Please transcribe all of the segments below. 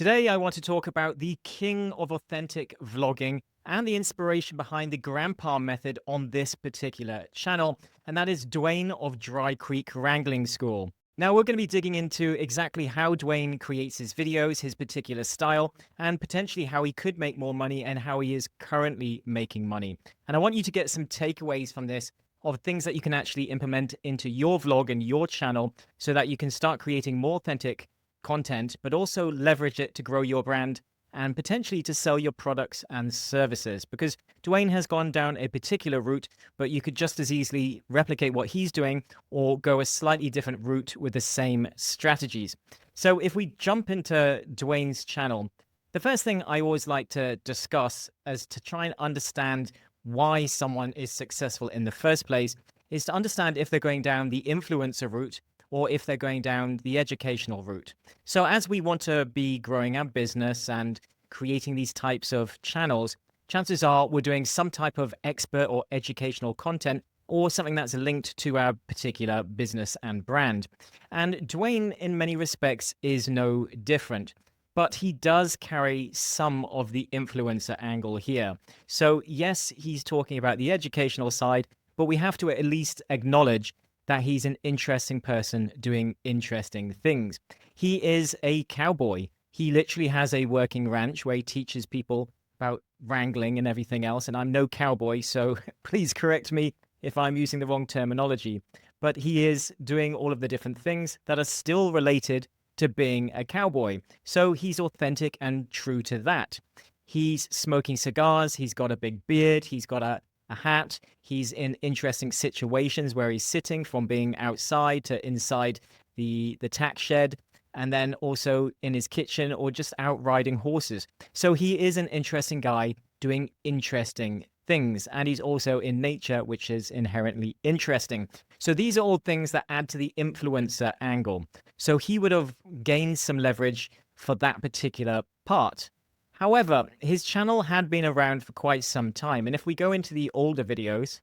Today, I want to talk about the king of authentic vlogging and the inspiration behind the grandpa method on this particular channel, and that is Dewayne of Creek Wrangling School. Now, we're going to be digging into exactly how Dewayne creates his videos, his particular style, and potentially how he could make more money and how he is currently making money. And I want you to get some takeaways from this of things that you can actually implement into your vlog and your channel so that you can start creating more authentic content, but also leverage it to grow your brand and potentially to sell your products and services. Because Dewayne has gone down a particular route, but you could just as easily replicate what he's doing or go a slightly different route with the same strategies. So if we jump into Dewayne's channel, the first thing I always like to discuss is to try and understand why someone is successful in the first place, is to understand if they're going down the influencer route or if they're going down the educational route. So as we want to be growing our business and creating these types of channels, chances are we're doing some type of expert or educational content or something that's linked to our particular business and brand. And Dewayne, in many respects, is no different. But he does carry some of the influencer angle here. So yes, he's talking about the educational side, but we have to at least acknowledge that he's an interesting person doing interesting things. He is a cowboy. He literally has a working ranch where he teaches people about wrangling and everything else. And I'm no cowboy, so please correct me if I'm using the wrong terminology. But he is doing all of the different things that are still related to being a cowboy. So he's authentic and true to that. He's smoking cigars. He's got a big beard. He's got a hat. He's in interesting situations where he's sitting, from being outside to inside the tack shed, and then also in his kitchen or just out riding horses. So he is an interesting guy doing interesting things, and he's also in nature, which is inherently interesting. So these are all things that add to the influencer angle. So he would have gained some leverage for that particular part. However, his channel had been around for quite some time. And if we go into the older videos,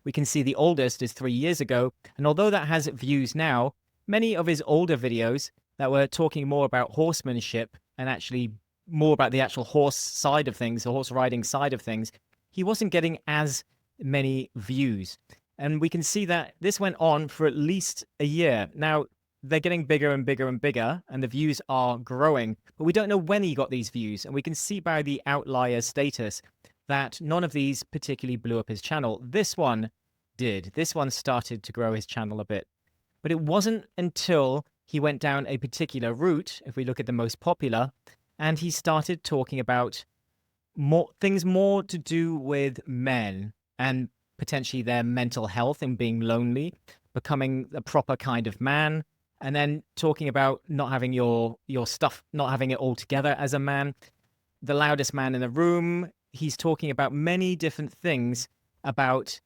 we can see the oldest is 3 years ago. And although that has views now, many of his older videos that were talking more about horsemanship and actually more about the actual horse side of things, the horse riding side of things, he wasn't getting as many views. And we can see that this went on for at least a year. Now, they're getting bigger and bigger and bigger, and the views are growing. But we don't know when he got these views. And we can see by the outlier status that none of these particularly blew up his channel. This one did. This one started to grow his channel a bit. But it wasn't until he went down a particular route, if we look at the most popular, and he started talking about things more to do with men and potentially their mental health and being lonely, becoming a proper kind of man, and then talking about not having your stuff, not having it all together as a man, the loudest man in the room. He's talking about many different things about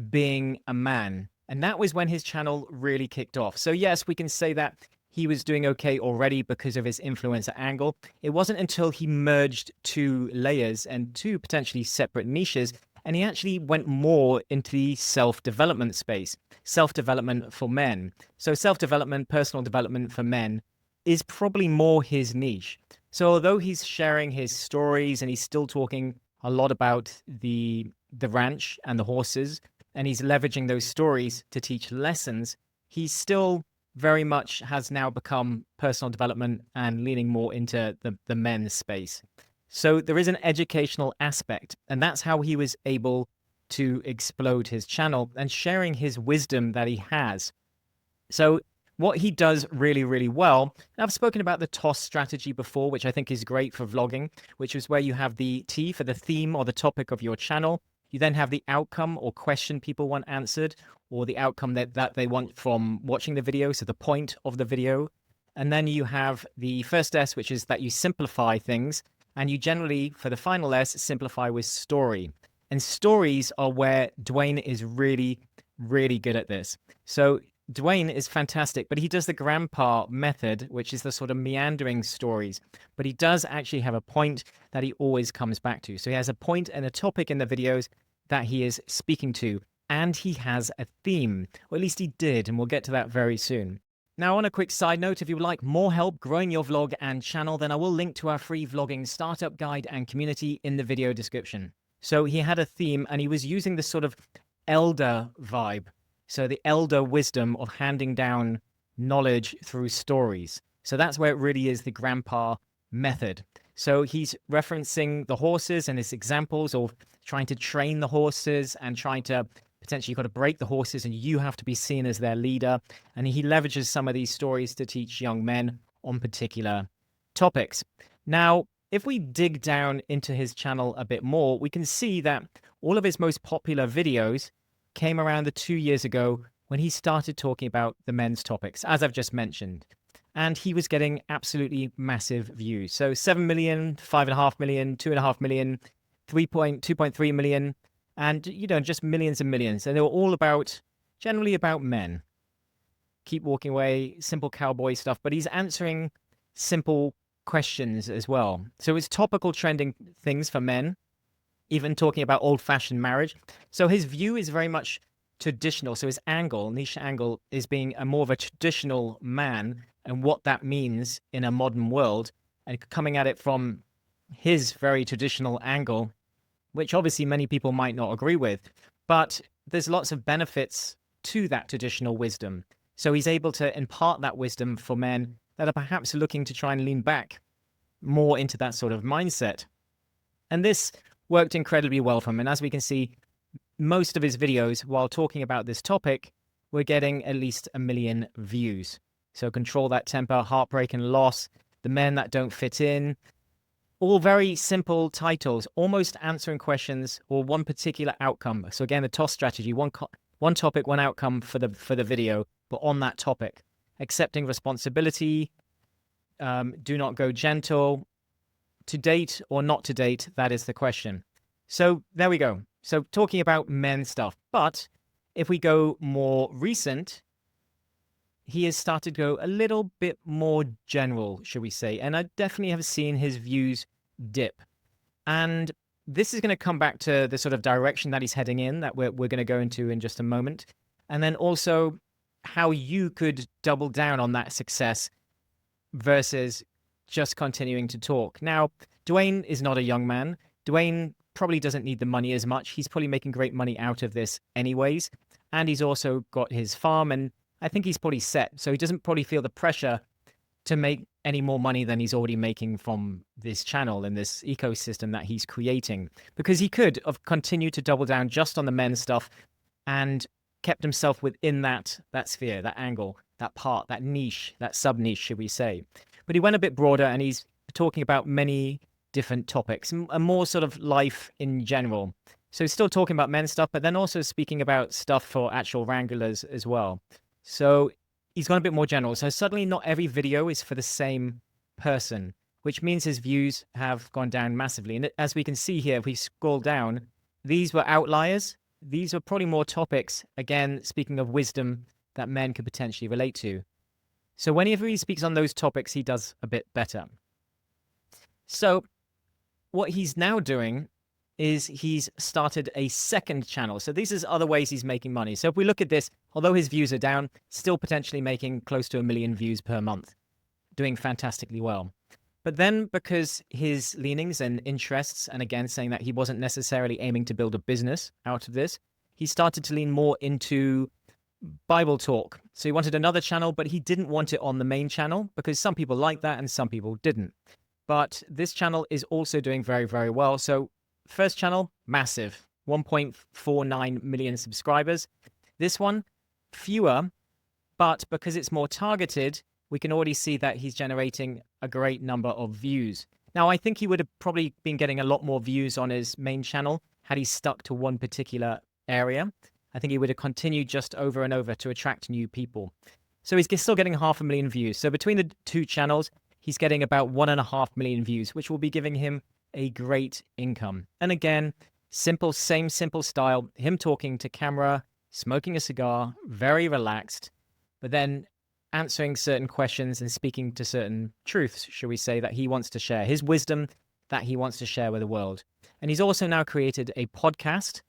being a man. And that was when his channel really kicked off. So yes, we can say that he was doing okay already because of his influencer angle. It wasn't until he merged two layers and two potentially separate niches, and he actually went more into the self-development space, self-development for men. So self-development, personal development for men is probably more his niche. So although he's sharing his stories and he's still talking a lot about the ranch and the horses, and he's leveraging those stories to teach lessons, he still very much has now become personal development and leaning more into the men's space. So there is an educational aspect, and that's how he was able to explode his channel and sharing his wisdom that he has. So what he does really, really well, and I've spoken about the toss strategy before, which I think is great for vlogging, which is where you have the T for the theme or the topic of your channel. You then have the outcome or question people want answered, or the outcome that they want from watching the video, so the point of the video. And then you have the first S, which is that you simplify things. And you generally, for the final S, simplify with story. And stories are where Dewayne is really, really good at this. So Dewayne is fantastic, but he does the grandpa method, which is the sort of meandering stories. But he does actually have a point that he always comes back to. So he has a point and a topic in the videos that he is speaking to. And he has a theme, or at least he did, and we'll get to that very soon. Now, on a quick side note, if you would like more help growing your vlog and channel, then I will link to our free vlogging startup guide and community in the video description. So he had a theme and he was using this sort of elder vibe. So the elder wisdom of handing down knowledge through stories. So that's where it really is the grandpa method. So he's referencing the horses and his examples of trying to train the horses and trying to potentially, you've got to break the horses and you have to be seen as their leader. And he leverages some of these stories to teach young men on particular topics. Now, if we dig down into his channel a bit more, we can see that all of his most popular videos came around the 2 years ago when he started talking about the men's topics, as I've just mentioned. And he was getting absolutely massive views. So 7 million, 5.5 million, 2.5 million, 2.3 million, and, just millions and millions. And they were all generally about men. Keep walking away, simple cowboy stuff, but he's answering simple questions as well. So it's topical trending things for men, even talking about old-fashioned marriage. So his view is very much traditional. So his niche angle, is being more of a traditional man and what that means in a modern world, and coming at it from his very traditional angle, which obviously many people might not agree with, but there's lots of benefits to that traditional wisdom. So he's able to impart that wisdom for men that are perhaps looking to try and lean back more into that sort of mindset. And this worked incredibly well for him. And as we can see, most of his videos, while talking about this topic, were getting at least 1 million views. So Control That Temper, Heartbreak and Loss, The Men That Don't Fit In, all very simple titles, almost answering questions or one particular outcome. So again, the TOS strategy, one topic, one outcome for the video, but on that topic. Accepting responsibility, do not go gentle, to date or not to date, that is the question. So there we go. So talking about men stuff. But if we go more recent, he has started to go a little bit more general, should we say. And I definitely have seen his views dip. And this is going to come back to the sort of direction that he's heading in, that we're going to go into in just a moment. And then also how you could double down on that success versus just continuing to talk. Now, Dewayne is not a young man. Dewayne probably doesn't need the money as much. He's probably making great money out of this anyways. And he's also got his farm, and I think he's probably set. So he doesn't probably feel the pressure to make any more money than he's already making from this channel and this ecosystem that he's creating. Because he could have continued to double down just on the men's stuff and kept himself within that sphere, that angle, that part, that niche, that sub-niche, should we say. But he went a bit broader and he's talking about many different topics and more sort of life in general. So he's still talking about men's stuff, but then also speaking about stuff for actual wranglers as well. So he's gone a bit more general. So suddenly not every video is for the same person, which means his views have gone down massively. And as we can see here, if we scroll down, these were outliers. These were probably more topics, again, speaking of wisdom that men could potentially relate to. So whenever he speaks on those topics, he does a bit better. So what he's now doing is he's started a second channel. So these are other ways he's making money. So if we look at this, although his views are down, still potentially making close to 1 million views per month, doing fantastically well. But then because his leanings and interests, and again, saying that he wasn't necessarily aiming to build a business out of this, he started to lean more into Bible talk. So he wanted another channel, but he didn't want it on the main channel because some people liked that and some people didn't. But this channel is also doing very, very well. So first channel, massive, 1.49 million subscribers. This one, fewer, but because it's more targeted, we can already see that he's generating a great number of views. Now, I think he would have probably been getting a lot more views on his main channel had he stuck to one particular area. I think he would have continued just over and over to attract new people. So he's still getting 500,000 views. So between the two channels, he's getting about 1.5 million views, which will be giving him a great income. And again, same simple style, him talking to camera, smoking a cigar, very relaxed, but then answering certain questions and speaking to certain truths, shall we say, that he wants to share, his wisdom that he wants to share with the world. And he's also now created a podcast.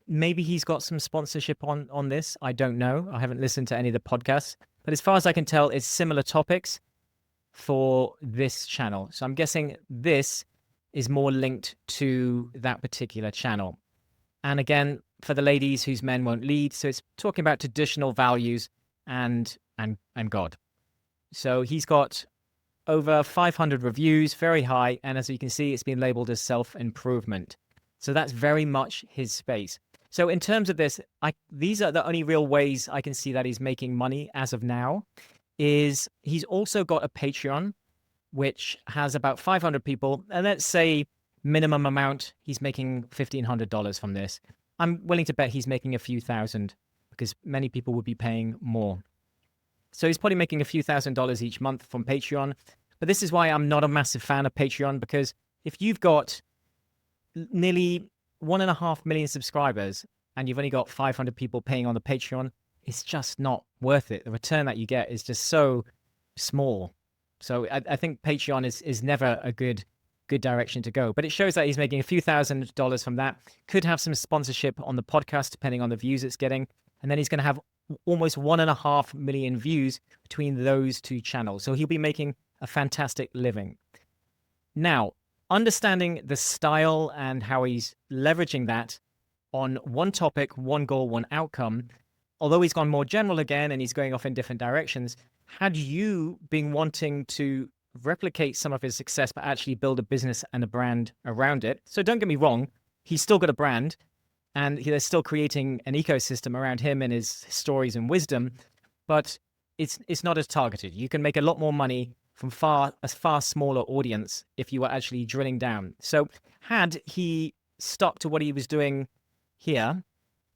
Maybe he's got some sponsorship on this. I don't know. I haven't listened to any of the podcasts, But as far as I can tell, it's similar topics for this channel. So I'm guessing this is more linked to that particular channel. And again, for the ladies whose men won't lead, so it's talking about traditional values and God. So he's got over 500 reviews, very high, and as you can see, it's been labeled as self-improvement. So that's very much his space. So in terms of this, these are the only real ways I can see that he's making money as of now. Is he's also got a Patreon, which has about 500 people, and let's say minimum amount, he's making $1,500 from this. I'm willing to bet he's making a few thousand because many people would be paying more. So he's probably making a few $1,000s each month from Patreon. But this is why I'm not a massive fan of Patreon, because if you've got nearly 1.5 million subscribers and you've only got 500 people paying on the Patreon, it's just not worth it. The return that you get is just so small. So I think Patreon is never a good direction to go. But it shows that he's making a few $1,000s from that. Could have some sponsorship on the podcast, depending on the views it's getting. And then he's going to have almost 1.5 million views between those two channels. So he'll be making a fantastic living. Now, understanding the style and how he's leveraging that on one topic, one goal, one outcome, although he's gone more general again and he's going off in different directions, had you been wanting to replicate some of his success but actually build a business and a brand around it? So don't get me wrong, he's still got a brand and they're still creating an ecosystem around him and his stories and wisdom, but it's not as targeted. You can make a lot more money from a far smaller audience if you were actually drilling down. So had he stuck to what he was doing here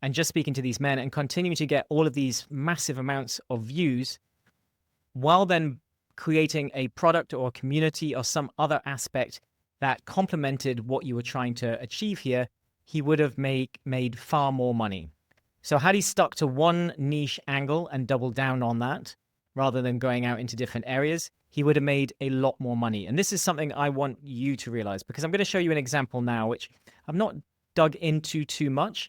and just speaking to these men and continuing to get all of these massive amounts of views while then creating a product or a community or some other aspect that complemented what you were trying to achieve here, he would have made far more money. So had he stuck to one niche angle and doubled down on that, rather than going out into different areas, he would have made a lot more money. And this is something I want you to realize, because I'm going to show you an example now, which I've not dug into too much,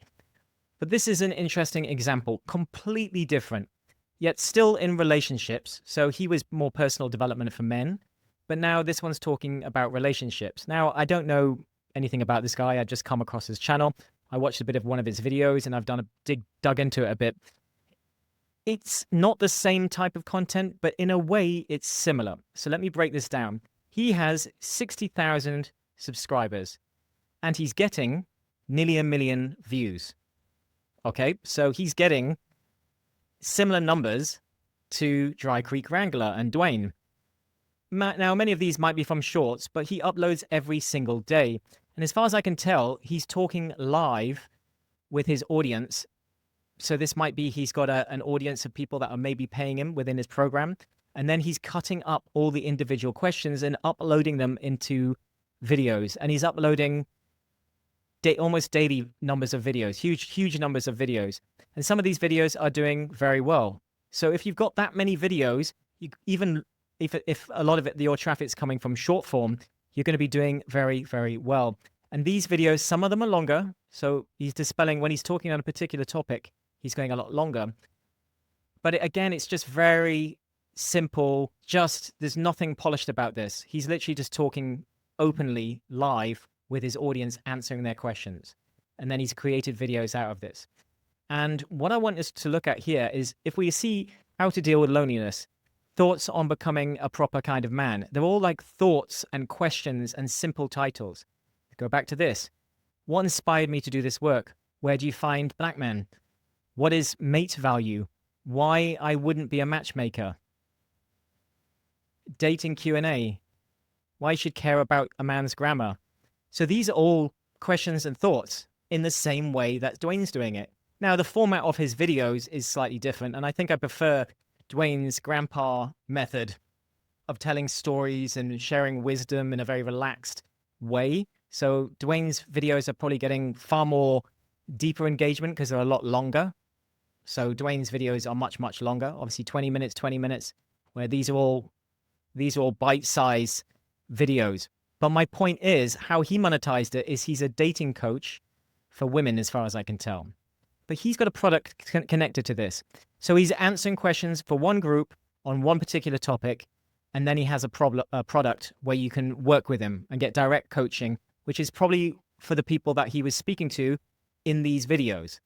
but this is an interesting example, completely different, yet still in relationships. So he was more personal development for men, but now this one's talking about relationships. Now, I don't know anything about this guy. I just come across his channel. I watched a bit of one of his videos and I've dug into it a bit. It's not the same type of content, but in a way it's similar. So let me break this down. He has 60,000 subscribers and he's getting nearly 1 million views. Okay, so he's getting similar numbers to Dry Creek Wrangler and Dewayne. Now, many of these might be from shorts, but he uploads every single day. And as far as I can tell, he's talking live with his audience. So this might be he's got an audience of people that are maybe paying him within his program. And then he's cutting up all the individual questions and uploading them into videos. And he's uploading almost daily numbers of videos, huge numbers of videos. And some of these videos are doing very well. So if you've got that many videos, even if a lot of your traffic is coming from short form, you're going to be doing very, very well. And these videos, some of them are longer. So he's dispelling when he's talking on a particular topic, he's going a lot longer. But again, it's just very simple. There's nothing polished about this. He's literally just talking openly live with his audience, answering their questions. And then he's created videos out of this. And what I want us to look at here is if we see how to deal with loneliness, thoughts on becoming a proper kind of man. They're all like thoughts and questions and simple titles. Go back to this. What inspired me to do this work? Where do you find black men? What is mate value? Why I wouldn't be a matchmaker? Dating Q&A. Why you should care about a man's grammar. So these are all questions and thoughts in the same way that Dewayne's doing it. Now, the format of his videos is slightly different, and I think I prefer Dewayne's grandpa method of telling stories and sharing wisdom in a very relaxed way. So Dewayne's videos are probably getting far more deeper engagement because they're a lot longer. So Dewayne's videos are much longer, obviously 20 minutes, where these are all bite-sized videos. But my point is, how he monetized it is he's a dating coach for women, as far as I can tell. but he's got a product connected to this. So he's answering questions for one group on one particular topic, and then he has a product where you can work with him and get direct coaching, which is probably for the people that he was speaking to in these videos.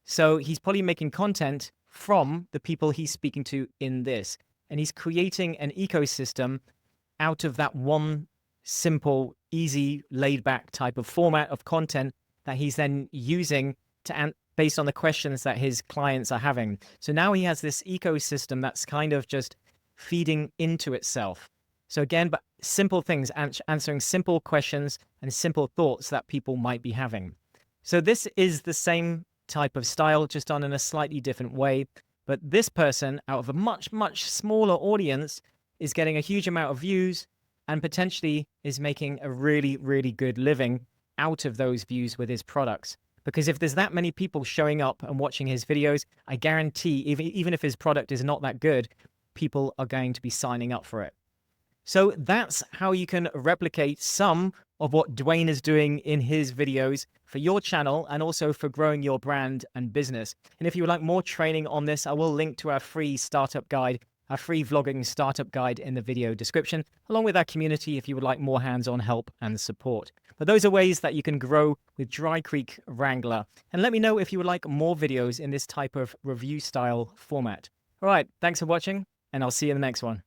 So he's probably making content from the people he's speaking to in this, and he's creating an ecosystem out of that one simple, easy, laid-back type of format of content that he's then using to based on the questions that his clients are having. So now he has this ecosystem that's kind of just feeding into itself. So again, but simple things, answering simple questions and simple thoughts that people might be having. So this is the same type of style, just done in a slightly different way. But this person, out of a much, much smaller audience, is getting a huge amount of views and potentially is making a really, really good living out of those views with his products. Because if there's that many people showing up and watching his videos, I guarantee, even if his product is not that good, people are going to be signing up for it. So that's how you can replicate some of what Dewayne is doing in his videos for your channel and also for growing your brand and business. And if you would like more training on this, I will link to our free startup guide, our free vlogging startup guide in the video description, along with our community if you would like more hands-on help and support. But those are ways that you can grow with Dry Creek Wrangler. And let me know if you would like more videos in this type of review style format. All right, thanks for watching, and I'll see you in the next one.